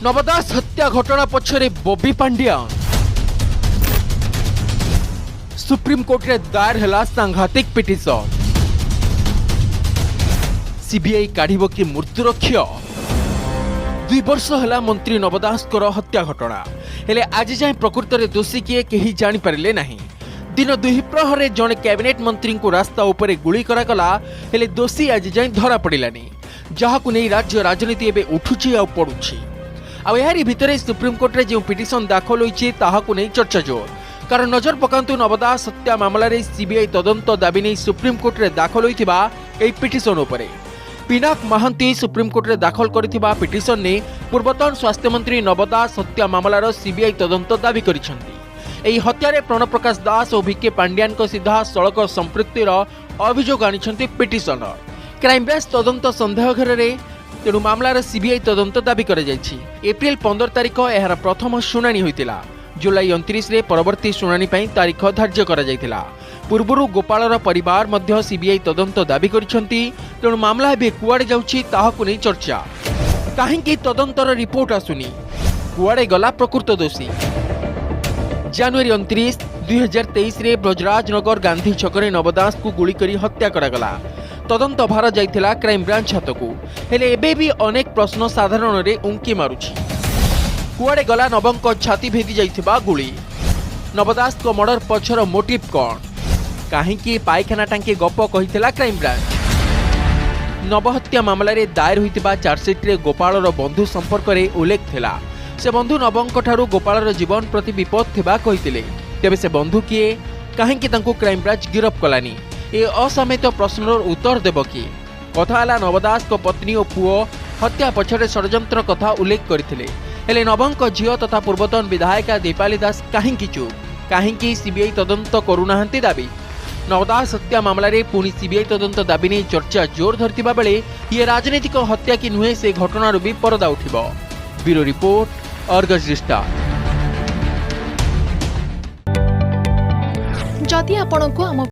नवदास हत्या घटना पछरे Bobby Pandian supreme court रे दायर हला सांघातिक पिटिशन सीबीआई काढ़िबो कि मृत्युरक्ष्य 2 वर्ष हला मंत्री नवदास हत्या घटना हेले आज जाए प्रकृत में दोषी किए कहीं जानी पारे नहीं। दिन दुहिप्रहरे जड़े कैबिनेट मंत्री को रास्ता उपरे गुली करागला हेले दोषी आज जाए धरा पड़ानी जहां नहीं राज्य राजनीति एवं उठुची आ पड़ुछि। आरी भितर सुप्रीम कोर्ट रे जो पिटिशन दाखल होइछि ताहाकु नहीं चर्चा जोर कारण नजर पकांतु नवदास हत्या मामला रे सीबीआई तदंत दाबी नहीं सुप्रीम कोर्ट रे दाखल होइथिबा एई पिटिशन उपरे पिनाक महांती सुप्रीम कोर्ट रे दाखल करिथिबा पिटिशन ने पूर्वतन स्वास्थ्य मंत्री नवदास हत्या मामलार सीबीआई तदंत दाबी करिसेंती। एई हत्यारे प्रणव प्रकाश दास और भिके पांड्यान को सीधा सड़क संपृक्तिर अभियोग आनिछंती पिटिशनर। क्राइमब्रांच तदंत संदेह घर रे तेणु मामलार सीबीआई तदंत दाबी करा जायछि। एप्रिल 15 तारिख एहार प्रथम शुणाणी होइतिला। जुलाई 29 रे परवर्ती शुणाणी पई तारीख धार्य करा जायतिला। पूर्वरु गोपालर परिवार मध्य सीबीआई तदंत दाबी करिसंती तेणु मामला एबे कुआडे जाउछि ताहाकु नै चर्चा। काहेकि तदंतर रिपोर्ट आसुनी कुआडे गला प्रकृत दोषी। जनवरी 29, 2023 रे ब्रजराजनगर गांधी छकरे नवदास को गुली करी हत्या करागला। तदंत भार जाइथिला क्राइम ब्रांच हाथकू हेले एबे भी अनेक प्रश्न साधारण रे उंकी मारुछि। कुआडे गला नवंक छाती भेदी जाइथिबा गुली? नवदास को मर्डर पछर मोटिव कौन? काहेकि पायखाना टांकी गप कहिथिला क्राइम ब्रांच? नवहत्या मामला रे दायर होइतिबा चार्जशीट रे गोपालर बंधु संपर्क रे उल्लेख थिला। से बंधु नवंक ठारू गोपालर जीवन प्रति विपद थिबा कहिथिले। तेबे से बंधु किए? काहेकि तांको क्राइम ब्रांच गिरफ कलानी? ए असमित प्रश्नर उत्तर देव किए? कथा है नवदास को पत्नी और पुओ हत्या पछरे षड्यंत्र कथा उल्लेख करथिले हेले नवंक झियो तथा पूर्वतन विधायिका दीपाली दास काहेकि चुप? काहेकि सीबीआई तदंत करूनाहांती दाबी? नवदास हत्या मामला रे पुणी सीबीआई तदंत दाबी नहीं चर्चा जोर धरतिबा बेले ये राजनीतिक हत्या की नुहे से घटनार भी परदा उठिबो। Bureau report, Argus Star. जदि आपंक